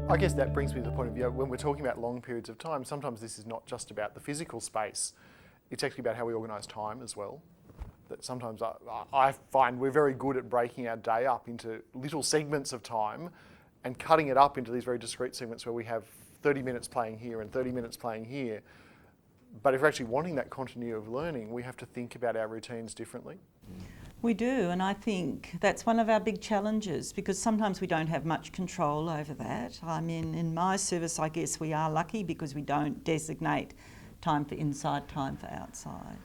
I guess that brings me to the point of view, when we're talking about long periods of time, sometimes this is not just about the physical space, it's actually about how we organise time as well. That sometimes I find we're very good at breaking our day up into little segments of time and cutting it up into these very discrete segments where we have 30 minutes playing here and 30 minutes playing here. But if we're actually wanting that continuity of learning, we have to think about our routines differently. We do, and I think that's one of our big challenges, because sometimes we don't have much control over that. I mean, in my service, I guess we are lucky because we don't designate time for inside, time for outside.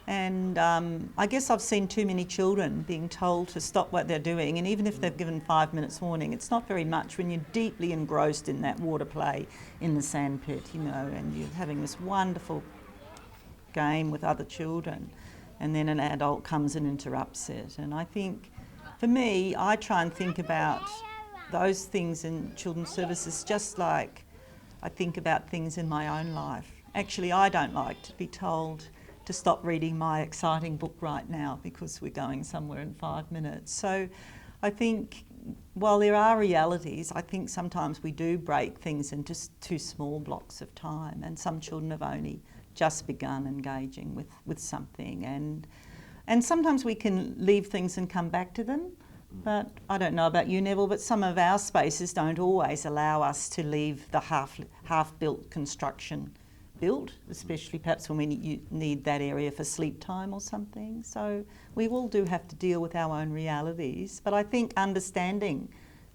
And I guess I've seen too many children being told to stop what they're doing, and even if they've given 5 minutes warning, it's not very much when you're deeply engrossed in that water play in the sandpit, you know, and you're having this wonderful game with other children, and then an adult comes and interrupts it. And I think, for me, I try and think about those things in children's services just like I think about things in my own life. Actually, I don't like to be told to stop reading my exciting book right now because we're going somewhere in 5 minutes. So I think while there are realities, I think sometimes we do break things into too small blocks of time, and some children have only just begun engaging with something, and sometimes we can leave things and come back to them. But I don't know about you, Neville, but some of our spaces don't always allow us to leave the half-built construction built, especially perhaps when we need that area for sleep time or something. So we all do have to deal with our own realities, but I think understanding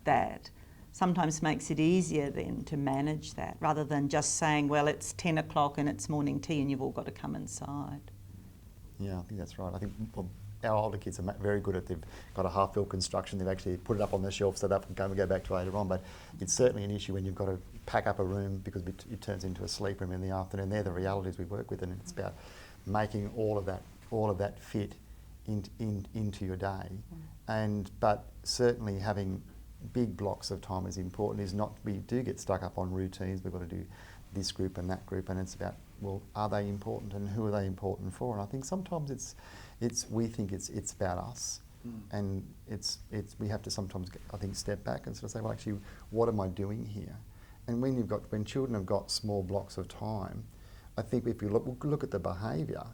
that sometimes makes it easier then to manage that, rather than just saying, well, it's 10 o'clock and it's morning tea and you've all got to come inside. Yeah, I think that's right. I think our older kids are very good at, they've got a half-built construction, they've actually put it up on the shelf so that can go back to later on, but it's certainly an issue when you've got to pack up a room because it turns into a sleep room in the afternoon. They're the realities we work with, and it's about making all of that fit into your day. But certainly having big blocks of time is important. We do get stuck up on routines. We've got to do this group and that group, and it's about, well, are they important and who are they important for? And I think sometimes we think it's about us, and we have to sometimes, I think, step back and sort of say, well, actually, what am I doing here? And when children have got small blocks of time, I think if you look at the behaviour,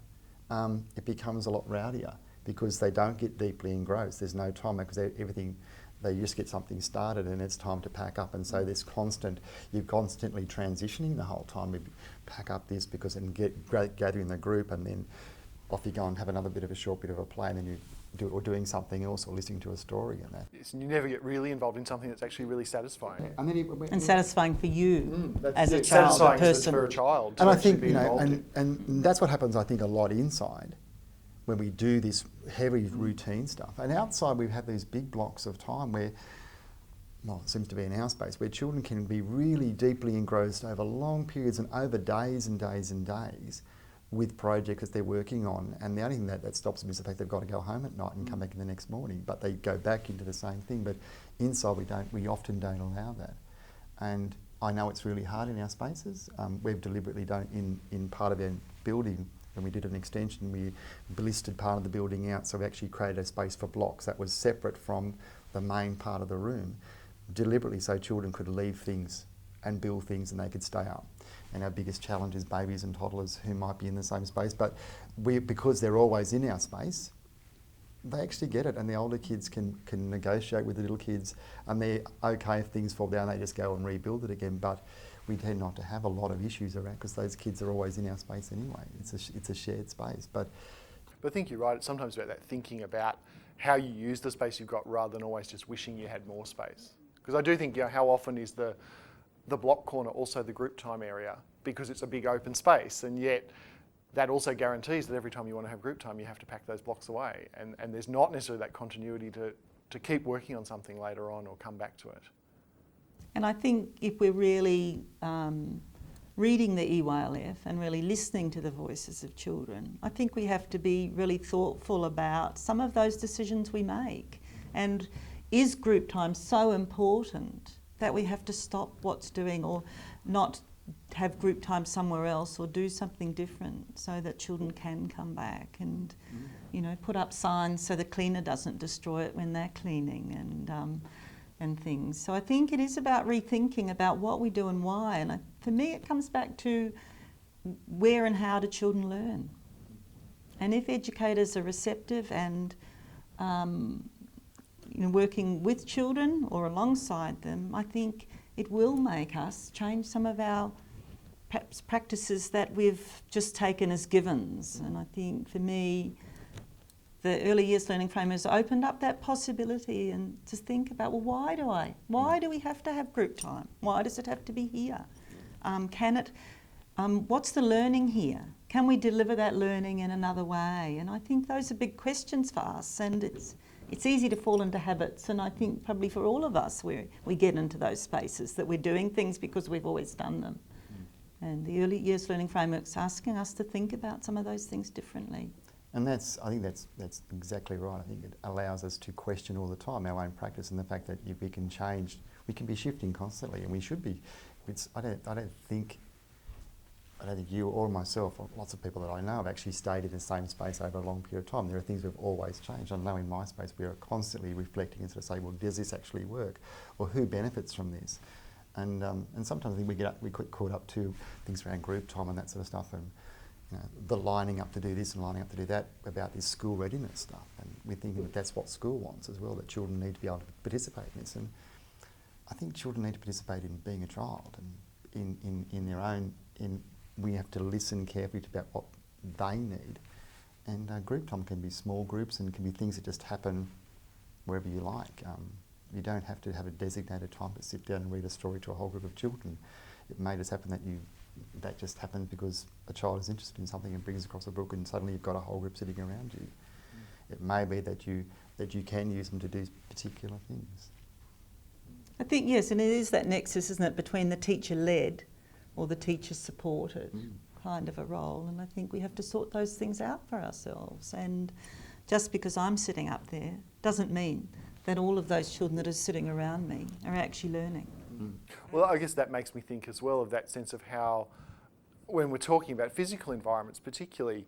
it becomes a lot rowdier because they don't get deeply engrossed. There's no time because they just get something started and it's time to pack up. And so you're constantly transitioning the whole time. You pack up this and gather in the group, and then off you go and have another short bit of a play, and then you doing something else or listening to a story and that. Yes, and you never get really involved in something that's actually really satisfying. Yeah. And satisfying for you as a child, satisfying a person. for a child. And I think, and that's what happens, I think, a lot inside when we do this heavy routine stuff. And outside we have these big blocks of time where, well, it seems to be in our space, where children can be really deeply engrossed over long periods and over days and days and days with projects that they're working on, and the only thing that stops them is the fact they've got to go home at night and come back in the next morning, but they go back into the same thing. But inside we often don't allow that. And I know it's really hard in our spaces. We've deliberately done it in part of our building. When we did an extension, we ballisted part of the building out, so we actually created a space for blocks that was separate from the main part of the room, deliberately so children could leave things and build things and they could stay up. And our biggest challenge is babies and toddlers who might be in the same space, but because they're always in our space, they actually get it, and the older kids can negotiate with the little kids, and they're okay if things fall down, they just go and rebuild it again. But we tend not to have a lot of issues around because those kids are always in our space anyway. It's a shared space. But I think you're right, it's sometimes about that thinking about how you use the space you've got rather than always just wishing you had more space. Because I do think, how often is the block corner also the group time area, because it's a big open space, and yet that also guarantees that every time you want to have group time you have to pack those blocks away, and there's not necessarily that continuity to keep working on something later on or come back to it. And I think if we're really reading the EYLF and really listening to the voices of children, I think we have to be really thoughtful about some of those decisions we make. And is group time so important that we have to stop what's doing, or not have group time somewhere else, or do something different so that children can come back, and put up signs so the cleaner doesn't destroy it when they're cleaning, and and things. So I think it is about rethinking about what we do and why. And for me, it comes back to where and how do children learn. And if educators are receptive and working with children or alongside them, I think it will make us change some of our perhaps practices that we've just taken as givens. And I think for me, the early years learning frame has opened up that possibility, and to think about, well, why do we have to have group time? Why does it have to be here? What's the learning here? Can we deliver that learning in another way? And I think those are big questions for us, and it's easy to fall into habits, and I think probably for all of us we get into those spaces that we're doing things because we've always done them. And the early years learning framework's asking us to think about some of those things differently. And I think that's exactly right. I think it allows us to question all the time our own practice, and the fact that we can change, we can be shifting constantly, and we should be. I don't think you or myself or lots of people that I know have actually stayed in the same space over a long period of time. There are things that have always changed. I know in my space we are constantly reflecting and sort of say, well, does this actually work, or who benefits from this? And sometimes I think we get caught up to things around group time and that sort of stuff, and the lining up to do this and lining up to do that about this school readiness stuff. And we're thinking that that's what school wants as well, that children need to be able to participate in this. And I think children need to participate in being a child, and in their own, we have to listen carefully to about what they need. And group time can be small groups and can be things that just happen wherever you like. You don't have to have a designated time to sit down and read a story to a whole group of children. It may just happen that just happens because a child is interested in something and brings across a book, and suddenly you've got a whole group sitting around you. It may be that you can use them to do particular things. I think, yes, and it is that nexus, isn't it, between the teacher-led or the teacher-supported kind of a role, and I think we have to sort those things out for ourselves. And just because I'm sitting up there doesn't mean that all of those children that are sitting around me are actually learning. Well, I guess that makes me think as well of that sense of how, when we're talking about physical environments particularly,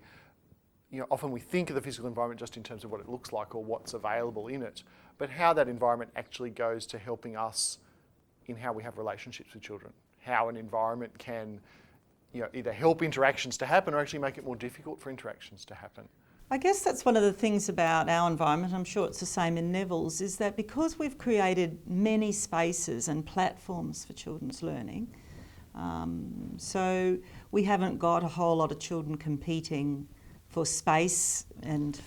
often we think of the physical environment just in terms of what it looks like or what's available in it, but how that environment actually goes to helping us in how we have relationships with children, how an environment can either help interactions to happen or actually make it more difficult for interactions to happen. I guess that's one of the things about our environment, I'm sure it's the same in Neville's, is that because we've created many spaces and platforms for children's learning, so we haven't got a whole lot of children competing for space and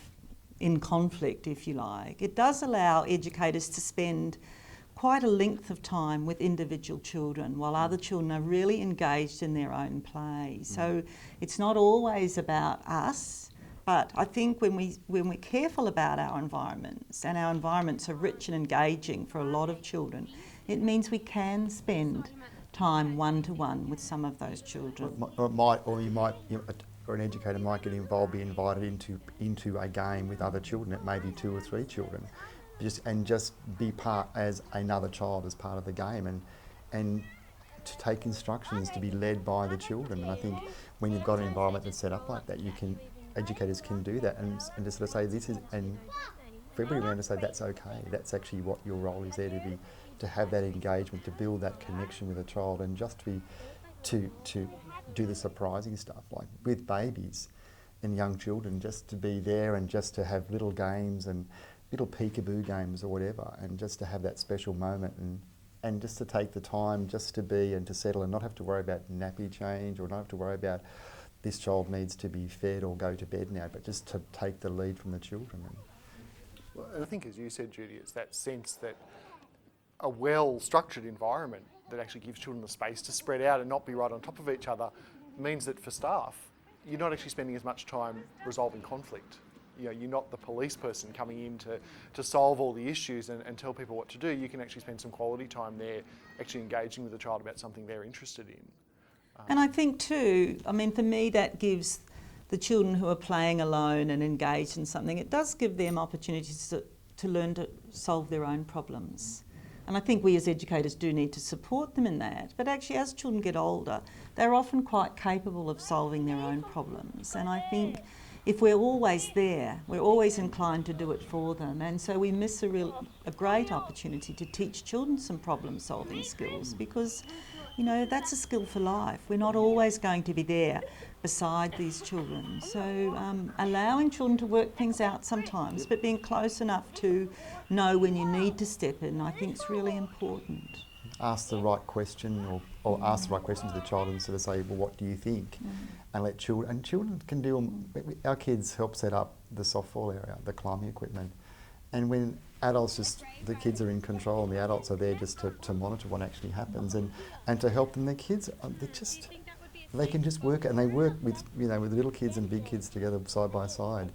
in conflict, if you like. It does allow educators to spend quite a length of time with individual children while other children are really engaged in their own play. So it's not always about us. But I think when we're careful about our environments, and our environments are rich and engaging for a lot of children, it means we can spend time one-to-one with some of those children. Or an educator might get involved, be invited into a game with other children. It may be 2 or 3 children, just be part as another child as part of the game, and to take instructions, to be led by the children. And I think when you've got an environment that's set up like that, educators can do that, and to sort of say this is, and for everybody around to say that's okay, that's actually what your role is there to have that engagement, to build that connection with a child, and just to do the surprising stuff, like with babies and young children, just to be there and just to have little games and little peekaboo games or whatever, and just to have that special moment, and just to take the time just to be and to settle and not have to worry about nappy change, or not have to worry about this child needs to be fed or go to bed now, but just to take the lead from the children. Well, and I think, as you said, Judy, it's that sense that a well-structured environment that actually gives children the space to spread out and not be right on top of each other means that for staff, you're not actually spending as much time resolving conflict. You're not the police person coming in to solve all the issues and tell people what to do. You can actually spend some quality time there actually engaging with the child about something they're interested in. And I think too, for me that gives the children who are playing alone and engaged in something, it does give them opportunities to learn to solve their own problems. And I think we as educators do need to support them in that. But actually as children get older, they're often quite capable of solving their own problems. And I think if we're always there, we're always inclined to do it for them, and so we miss a great opportunity to teach children some problem-solving skills, because, you know, that's a skill for life. We're not always going to be there beside these children. So allowing children to work things out sometimes, but being close enough to know when you need to step in, I think is really important. Ask the right question, or ask the right question to the child and sort of say, well, what do you think? And let children can do, our kids help set up the softball area, the climbing equipment. And when adults the kids are in control and the adults are there just to monitor what actually happens and to help them, the kids, they can just work, and they work with, you know, with little kids and big kids together side by side.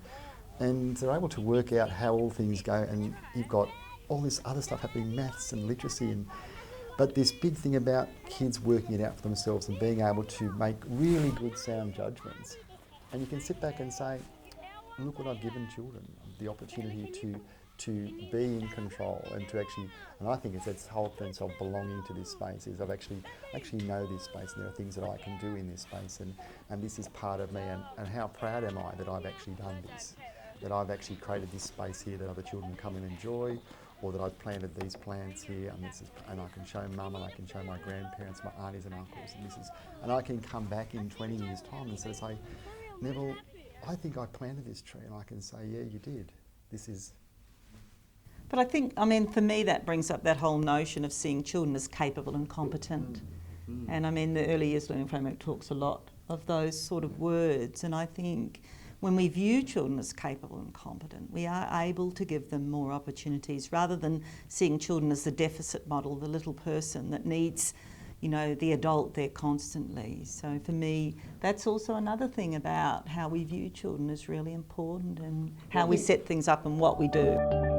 And they're able to work out how all things go, and you've got all this other stuff happening, maths and literacy, but this big thing about kids working it out for themselves and being able to make really good sound judgments. And you can sit back and say, look what I've given children, the opportunity to be in control and to actually, and I think it's this whole sense of belonging to this space, is I've actually know this space, and there are things that I can do in this space, and this is part of me, and how proud am I that I've actually done this, that I've actually created this space here that other children come and enjoy, or that I've planted these plants here, and I can show mum, and I can show my grandparents, my aunties and uncles, and I can come back in 20 years' time and sort of say, Neville, I think I planted this tree, and I can say, yeah, you did. This is. But I think, I mean, for me, that brings up that whole notion of seeing children as capable and competent. And I mean, the Early Years Learning Framework talks a lot of those sort of words, and I think when we view children as capable and competent, we are able to give them more opportunities, rather than seeing children as the deficit model, the little person that needs, you know, the adult there constantly. So for me, that's also another thing about how we view children is really important, and how we set things up and what we do.